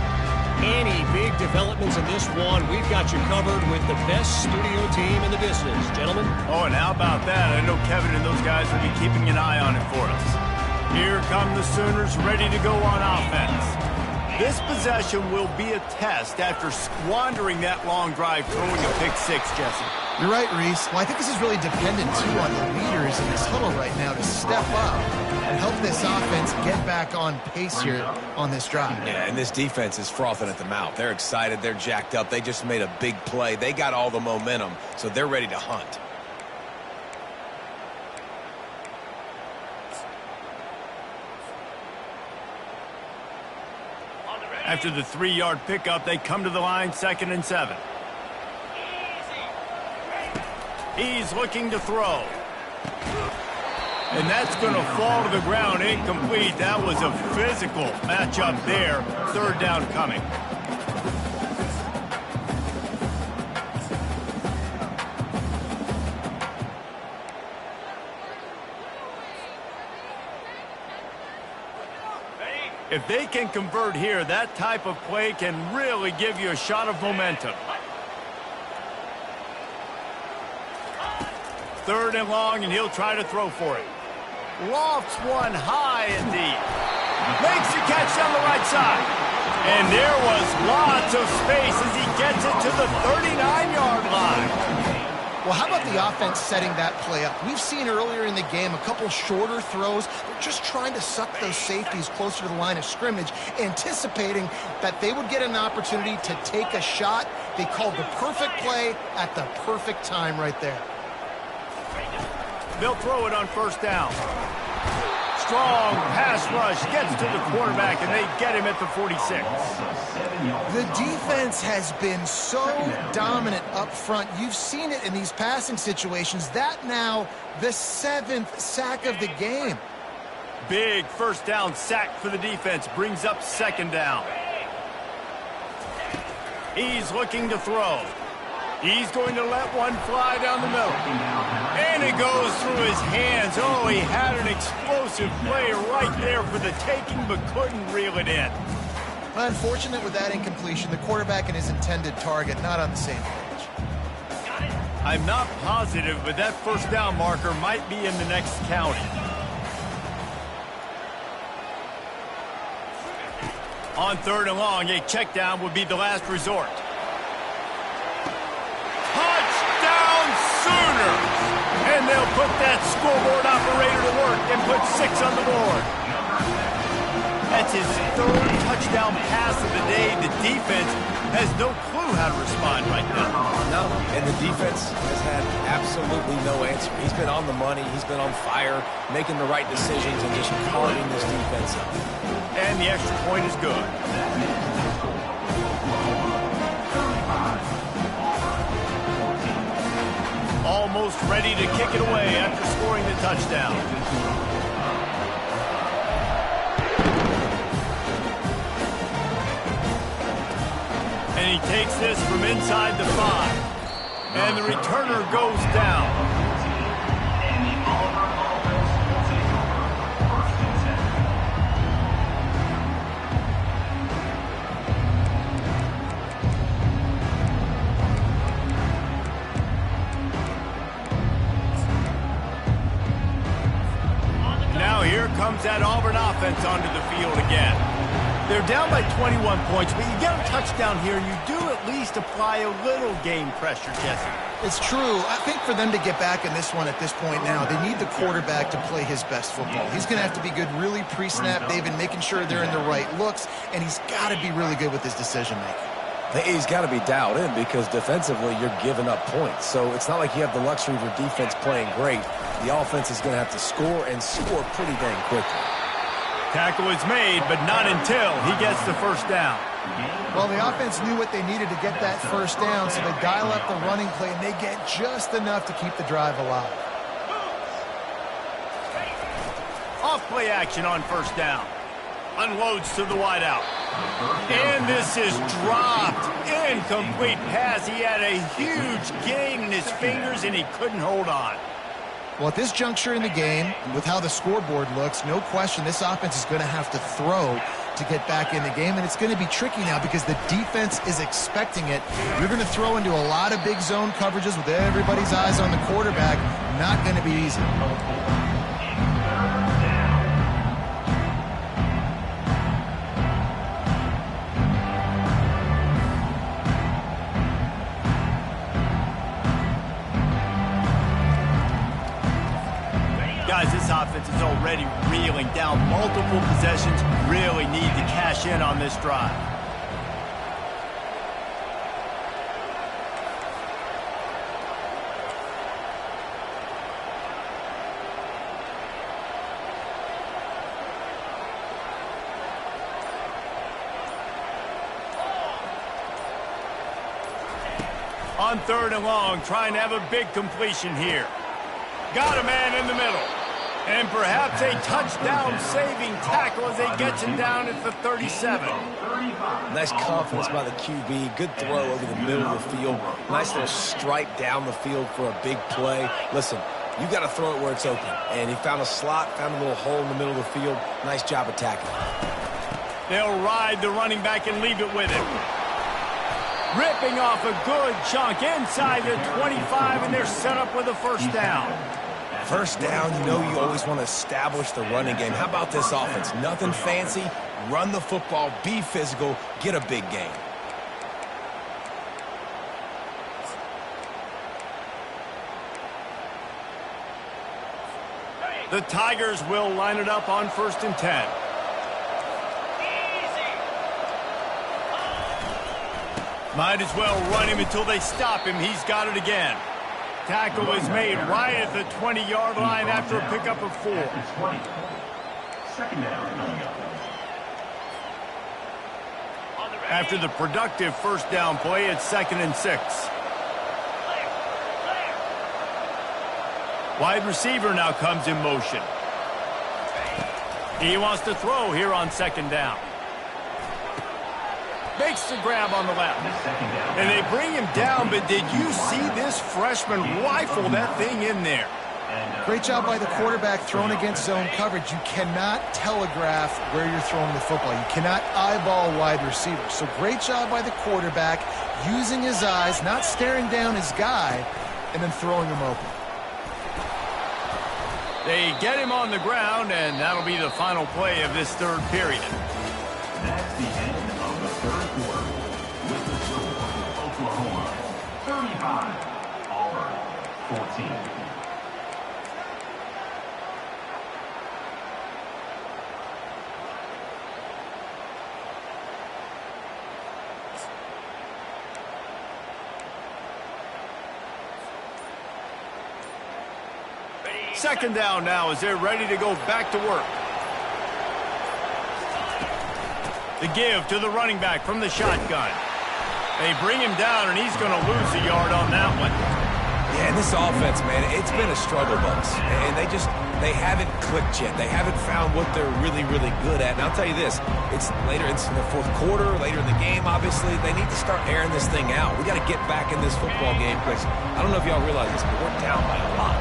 Any big developments in this one, we've got you covered with the best studio team in the business. Gentlemen? Oh, and how about that? I know Kevin and those guys will be keeping an eye on it for us. Here come the Sooners ready to go on offense. This possession will be a test after squandering that long drive throwing a pick six, Jesse. You're right, Reese. Well, I think this is really dependent, too, on the leaders in this huddle right now to step up and help this offense get back on pace here on this drive. Yeah, and this defense is frothing at the mouth. They're excited. They're jacked up. They just made a big play. They got all the momentum, so they're ready to hunt. After the 3-yard pickup, they come to the line, 2nd and 7. He's looking to throw. And that's going to fall to the ground incomplete. That was a physical matchup there. 3rd down coming. If they can convert here, that type of play can really give you a shot of momentum. 3rd and long, and he'll try to throw for it. Lofts one high and deep. Makes the catch down the right side. And there was lots of space as he gets it to the 39-yard line. Well, how about the offense setting that play up? We've seen earlier in the game a couple shorter throws. They're just trying to suck those safeties closer to the line of scrimmage, anticipating that they would get an opportunity to take a shot. They called the perfect play at the perfect time right there. They'll throw it on 1st down. Strong pass rush gets to the quarterback, and they get him at the 46. The defense has been so dominant up front. You've seen it in these passing situations. That now the 7th sack of the game. Big 1st down sack for the defense. Brings up 2nd down. He's looking to throw. He's going to let one fly down the middle. And it goes through his hands. Oh, he had an explosive play right there for the taking, but couldn't reel it in. Unfortunate with that incompletion. The quarterback and his intended target not on the same page. I'm not positive, but that 1st down marker might be in the next county. On 3rd and long, a check down would be the last resort. Touchdown Sooners! And they'll put that scoreboard operator to work and put 6 on the board. That's his 3rd touchdown pass of the day. The defense has no clue how to respond right now. No, and the defense has had absolutely no answer. He's been on the money. He's been on fire, making the right decisions and just carving this defense up. And the extra point is good. Almost ready to kick it away after scoring the touchdown. And he takes this from inside the 5. And the returner goes down. Now here comes that Auburn offense onto the field again. They're down by 21 points, but you get a touchdown here, and you do at least apply a little game pressure, Jesse. It's true. I think for them to get back in this one at this point now, they need the quarterback to play his best football. He's going to have to be good really pre-snap, David, making sure they're in the right looks, and he's got to be really good with his decision-making. He's got to be dialed in because defensively you're giving up points. So it's not like you have the luxury of your defense playing great. The offense is going to have to score and score pretty dang quickly. Tackle is made, but not until he gets the first down. Well, the offense knew what they needed to get that first down, so they dial up the running play, and they get just enough to keep the drive alive. Off play action on first down. Unloads to the wideout. And this is dropped. Incomplete pass. He had a huge gain in his fingers, and he couldn't hold on. Well, at this juncture in the game, with how the scoreboard looks, no question this offense is going to have to throw to get back in the game, and it's going to be tricky now because the defense is expecting it. You're going to throw into a lot of big zone coverages with everybody's eyes on the quarterback. Not going to be easy. Guys, this offense is already reeling down multiple possessions. Really need to cash in on this drive. On third and long, trying to have a big completion here. Got a man in the middle. And perhaps a touchdown-saving tackle as they get him down at the 37. Nice confidence by the QB. Good throw over the middle of the field. Nice little stripe down the field for a big play. Listen, you got to throw it where it's open. And he found a slot, found a little hole in the middle of the field. Nice job attacking. They'll ride the running back and leave it with him. Ripping off a good chunk inside the 25, and they're set up with a first down. First down, you know you always want to establish the running game. How about this offense? Nothing fancy. Run the football, be physical, get a big gain. The Tigers will line it up on 1st and 10. Might as well run him until they stop him. He's got it again. Tackle is made right at the 20-yard line after a pickup of 4. Second down coming up. After the productive first down play, it's 2nd and 6. Wide receiver now comes in motion. He wants to throw here on 2nd down. Makes the grab on the left. And they bring him down, but did you see this freshman rifle that thing in there? Great job by the quarterback thrown against zone coverage. You cannot telegraph where you're throwing the football. You cannot eyeball wide receivers. So great job by the quarterback using his eyes, not staring down his guy, and then throwing him open. They get him on the ground, and that'll be the final play of this third period. That's the end of the third quarter. With the score, Oklahoma 35, Auburn 14. Second down now as they're ready to go back to work. The give to the running back from the shotgun. They bring him down, and he's going to lose a yard on that one. Yeah, and this offense, man, it's been a struggle bus. And they haven't clicked yet. They haven't found what they're really, really good at. And I'll tell you this, it's later, it's in the fourth quarter, later in the game, obviously. They need to start airing this thing out. We got to get back in this football game because I don't know if y'all realize this, but we're down by a lot.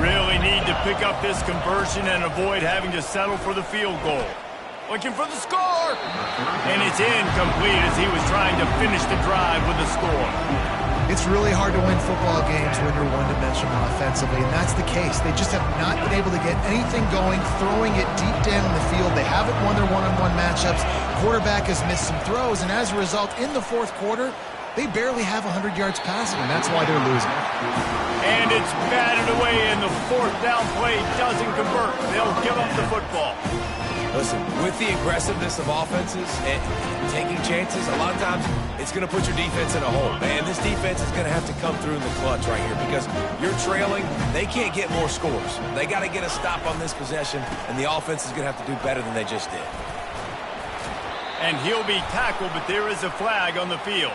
Really need to pick up this conversion and avoid having to settle for the field goal. Looking for the score! And it's incomplete as he was trying to finish the drive with a score. It's really hard to win football games when you're one-dimensional offensively, and that's the case. They just have not been able to get anything going, throwing it deep down in the field. They haven't won their one-on-one matchups. Quarterback has missed some throws, and as a result, in the fourth quarter, they barely have 100 yards passing, and that's why they're losing. And it's batted away, and the fourth down play doesn't convert. They'll give up the football. listen, with the aggressiveness of offenses and taking chances, a lot of times it's going to put your defense in a hole. Man, this defense is going to have to come through in the clutch right here because you're trailing. They can't get more scores. They got to get a stop on this possession, and the offense is going to have to do better than they just did. And he'll be tackled, but there is a flag on the field.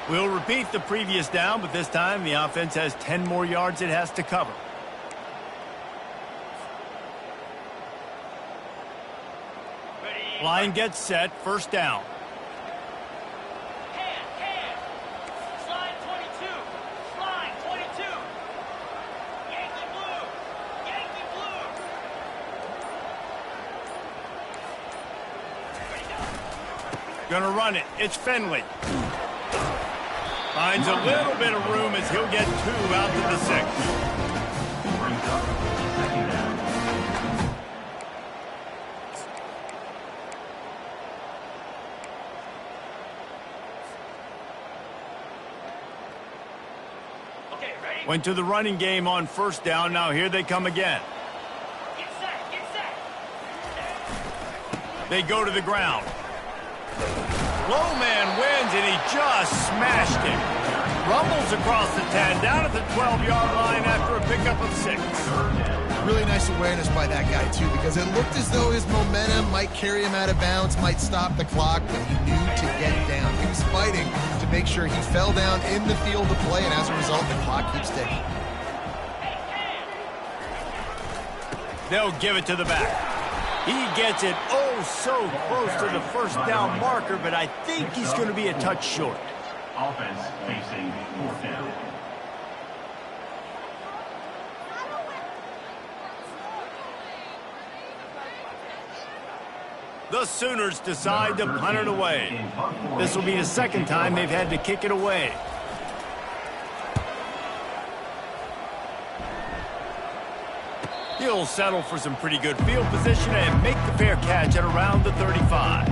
We'll repeat the previous down, but this time the offense has 10 more yards it has to cover. Line gets set, first down. Slide 22. Slide 22. Yankee blue. Yankee blue. Gonna run it. It's Finley. Finds a little bit of room as he'll get 2 out to the 6. Brings up second down. Okay, ready? Went to the running game on first down. Now here they come again. Get set. Get set. They go to the ground. Low man wins, and he just smashed it. Rumbles across the 10, down at the 12-yard line after a pickup of 6. Really nice awareness by that guy, too, because it looked as though his momentum might carry him out of bounds, might stop the clock, but he knew to get down. He was fighting to make sure he fell down in the field to play, and as a result, the clock keeps ticking. They'll give it to the back. He gets it so close to the first down marker, but I think he's going to be a touch short. Offense facing fourth down. The Sooners decide to punt it away. This will be the second time they've had to kick it away. He'll settle for some pretty good field position and make the fair catch at around the 35.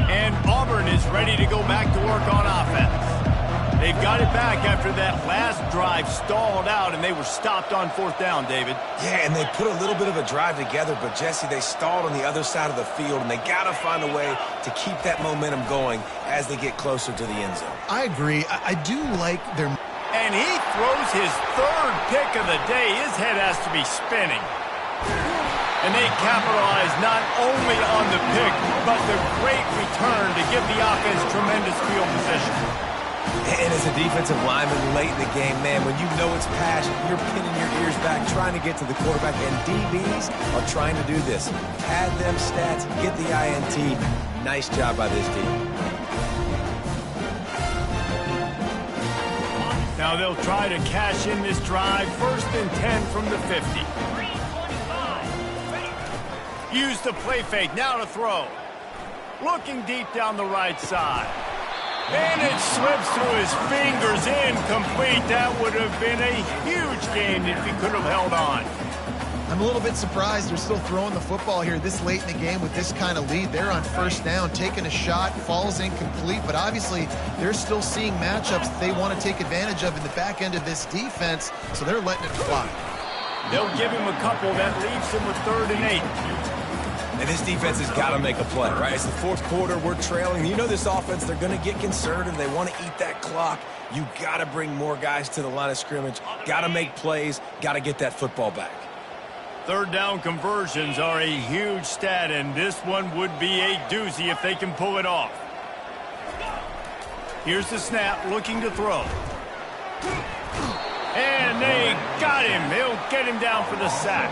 And Auburn is ready to go back to work on offense. They've got it back after that last drive stalled out, and they were stopped on fourth down, David. Yeah, and they put a little bit of a drive together, but, Jesse, they stalled on the other side of the field, and they got to find a way to keep that momentum going as they get closer to the end zone. I agree. I do like their... And he throws his third pick of the day. His head has to be spinning. And they capitalize not only on the pick, but the great return to give the offense tremendous field position. And as a defensive lineman late in the game, man, when you know it's passion, you're pinning your ears back, trying to get to the quarterback, and DBs are trying to do this. Pad them stats, get the INT. Nice job by this team. Now they'll try to cash in this drive. 1st and 10 from the 50. 325. Use the play fake. Now to throw. Looking deep down the right side. And it slips through his fingers, incomplete. That would have been a huge gain if he could have held on. I'm a little bit surprised they're still throwing the football here this late in the game with this kind of lead. They're on first down, taking a shot, falls incomplete, but obviously they're still seeing matchups that they want to take advantage of in the back end of this defense, so they're letting it fly. They'll give him a couple. That leaves him with 3rd and 8. And this defense has got to make a play, right? It's the 4th quarter. We're trailing. You know this offense, they're going to get conservative. They want to eat that clock. You got to bring more guys to the line of scrimmage. Got to make plays. Got to get that football back. 3rd down conversions are a huge stat, and this one would be a doozy if they can pull it off. Here's the snap, looking to throw. And they got him. They'll get him down for the sack.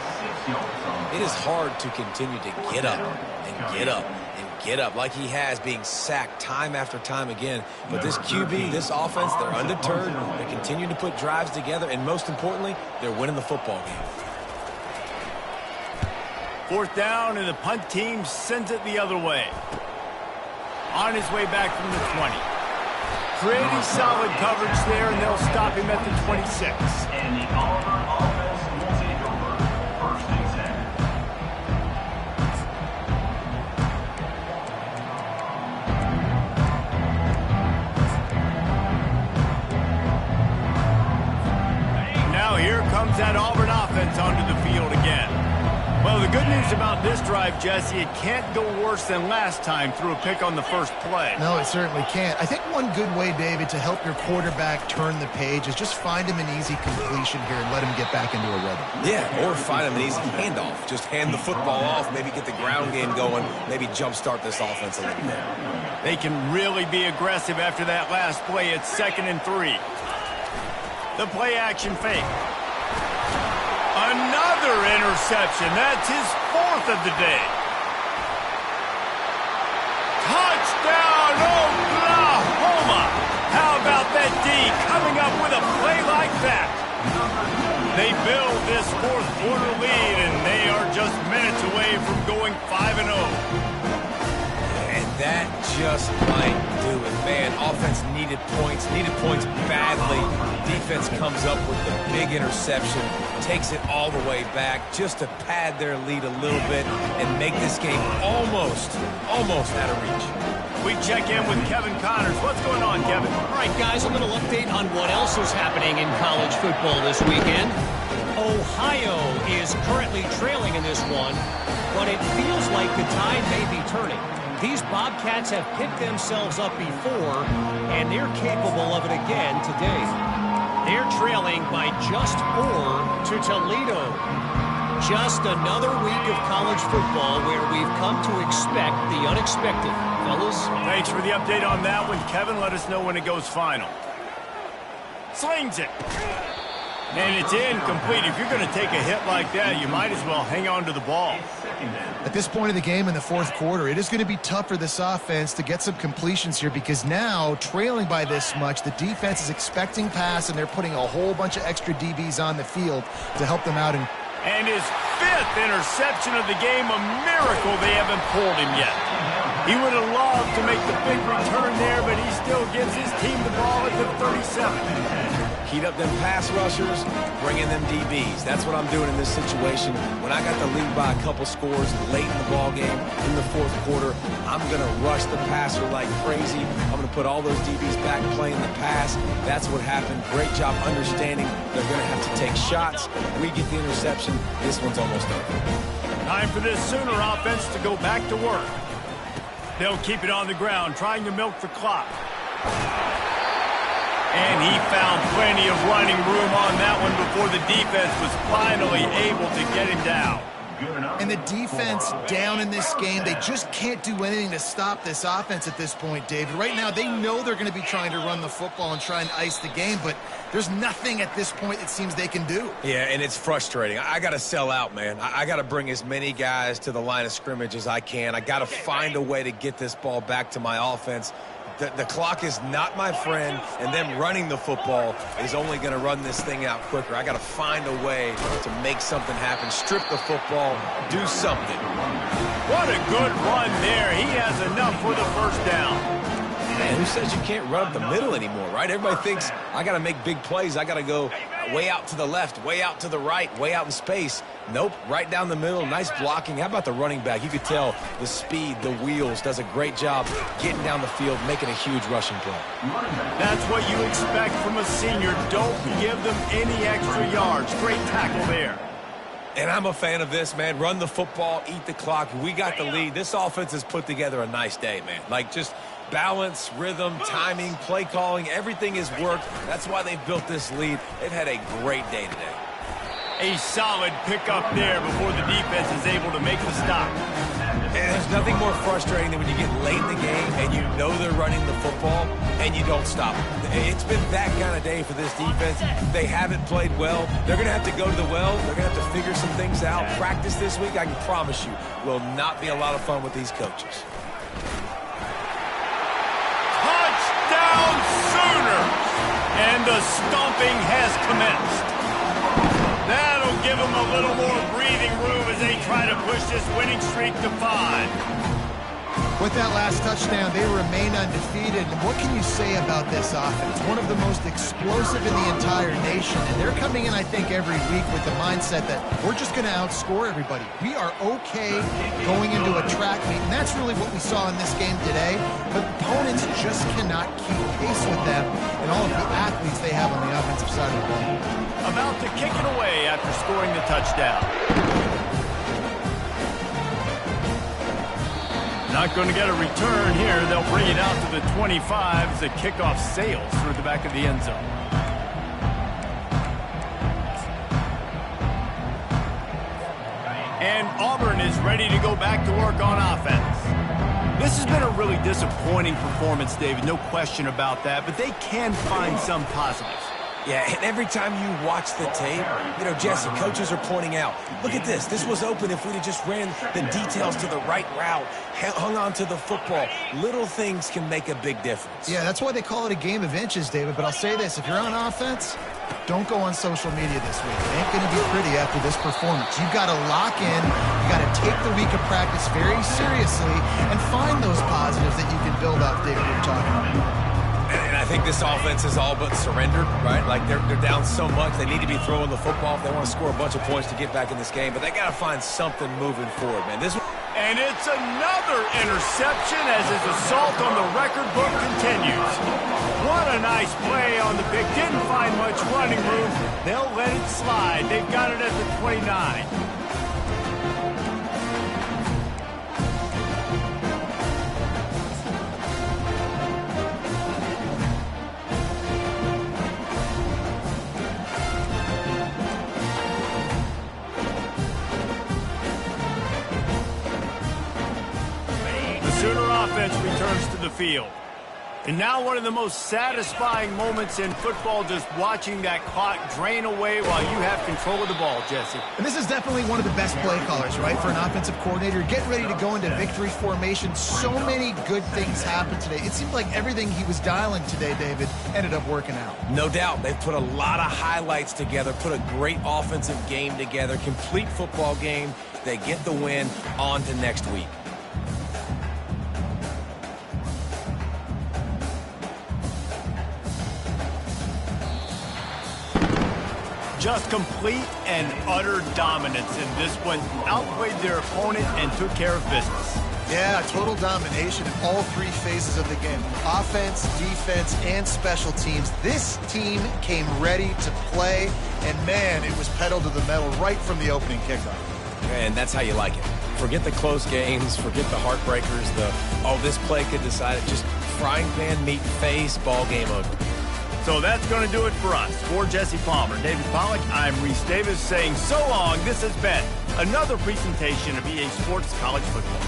It is hard to continue to get up and get up and get up like he has, being sacked time after time again. But this QB, this offense, they're undeterred. They continue to put drives together, and most importantly, they're winning the football game. 4th down, and the punt team sends it the other way. On his way back from the 20. Pretty solid coverage there, and they'll stop him at the 26. And the Auburn offense will take over. 1st and 10. comes that Auburn offense onto the field again. Well, the good news about this drive, Jesse, it can't go worse than last time through a pick on the first play. No, it certainly can't. I think one good way, David, to help your quarterback turn the page is just find him an easy completion here and let him get back into a rhythm. Yeah, or find him an easy handoff. Just hand the football off, maybe get the ground game going, maybe jumpstart this offense a little bit. They can really be aggressive after that last play. It's 2nd and 3. The play action fake. Another interception. That's his 4th of the day. Touchdown, Oklahoma! How about that D coming up with a play like that? They build this 4th quarter lead, and they are just minutes away from going 5-0. And that just might do it. Man, offense needed points badly. Defense comes up with the big interception, takes it all the way back just to pad their lead a little bit and make this game almost out of reach. We check in with Kevin Connors. What's going on, Kevin? All right, guys, a little update on what else is happening in college football this weekend. Ohio is currently trailing in this one, but it feels like the tide may be turning. These Bobcats have picked themselves up before, and they're capable of it again today. They're trailing by just 4 to Toledo. Just another week of college football where we've come to expect the unexpected. Fellas? Thanks for the update on that one, Kevin. Let us know when it goes final. Slings it. And it's incomplete. If you're going to take a hit like that, you might as well hang on to the ball. At this point of the game in the 4th quarter, it is going to be tough for this offense to get some completions here because now, trailing by this much, the defense is expecting pass, and they're putting a whole bunch of extra DBs on the field to help them out. And his 5th interception of the game, a miracle they haven't pulled him yet. He would have loved to make the big return there, but he still gives his team the ball at the 37. Heat up them pass rushers, bring in them DBs. That's what I'm doing in this situation. When I got the lead by a couple scores late in the ball game in the 4th quarter, I'm going to rush the passer like crazy. I'm going to put all those DBs back playing the pass. That's what happened. Great job understanding they're going to have to take shots. We get the interception. This one's almost over. Time for this Sooner offense to go back to work. They'll keep it on the ground, trying to milk the clock. And he found plenty of running room on that one before the defense was finally able to get him down. And the defense down in this game, they just can't do anything to stop this offense at this point, David. Right now, they know they're going to be trying to run the football and try and ice the game, but there's nothing at this point it seems they can do. Yeah, and it's frustrating. I got to sell out, man. I got to bring as many guys to the line of scrimmage as I can. I got to find a way to get this ball back to my offense. The clock is not my friend, and them running the football is only going to run this thing out quicker. I got to find a way to make something happen, strip the football, do something. What a good run there. He has enough for the first down. Man, who says you can't run up the middle anymore, right? Everybody thinks I got to make big plays. I got to go way out to the left, way out to the right, way out in space. Nope, right down the middle, nice blocking. How about the running back? You could tell the speed, the wheels, does a great job getting down the field, making a huge rushing play. That's what you expect from a senior. Don't give them any extra yards. Great tackle there. And I'm a fan of this, man. Run the football, eat the clock. We got the lead. This offense has put together a nice day, man. Like, just balance, rhythm, timing, play calling, everything has worked. That's why they've built this lead. They've had a great day today. A solid pickup there before the defense is able to make the stop. And there's nothing more frustrating than when you get late in the game and you know they're running the football and you don't stop them. It's been that kind of day for this defense. They haven't played well. They're going to have to go to the well. They're going to have to figure some things out. Practice this week, I can promise you, will not be a lot of fun with these coaches. Touchdown Sooners! And the stomping has commenced. That'll give them a little more breathing room as they try to push this winning streak to 5. With that last touchdown, they remain undefeated. And what can you say about this offense? One of the most explosive in the entire nation. And they're coming in, I think, every week with the mindset that we're just going to outscore everybody. We are okay going into a track meet. And that's really what we saw in this game today. But opponents just cannot keep pace with them and all of the athletes they have on the offensive side of the ball. About to kick it away after scoring the touchdown. Not going to get a return here. They'll bring it out to the 25 as the kickoff sails through the back of the end zone. And Auburn is ready to go back to work on offense. This has been a really disappointing performance, David. No question about that, but they can find some positives. Yeah, and every time you watch the tape, you know, Jesse, coaches are pointing out, look at this. This was open if we'd have just ran the details to the right route, hung on to the football. Little things can make a big difference. Yeah, that's why they call it a game of inches, David. But I'll say this, if you're on offense, don't go on social media this week. It ain't going to be pretty after this performance. You've got to lock in. You've got to take the week of practice very seriously and find those positives that you can build off, David, you're talking about. And I think this offense is all but surrendered, right? Like they're down so much. They need to be throwing the football if they want to score a bunch of points to get back in this game. But they got to find something moving forward, man. And it's another interception as his assault on the record book continues. What a nice play on the pick. Didn't find much running room. They'll let it slide. They've got it at the 29. Offense returns to the field. And now one of the most satisfying moments in football, just watching that clock drain away while you have control of the ball, Jesse. And this is definitely one of the best play callers, right, for an offensive coordinator. Get ready to go into victory formation. So many good things happened today. It seemed like everything he was dialing today, David, ended up working out. No doubt. They've put a lot of highlights together, put a great offensive game together, complete football game. They get the win. On to next week. Just complete and utter dominance in this one. Outplayed their opponent and took care of business. Yeah, total domination in all three phases of the game. Offense, defense, and special teams. This team came ready to play, and man, it was pedal to the metal right from the opening kickoff. And that's how you like it. Forget the close games, forget the heartbreakers, this play could decide it. Just frying pan, meat, face, ball game over. So that's going to do it for us. For Jesse Palmer, David Pollack, I'm Reese Davis saying so long. This has been another presentation of EA Sports College Football.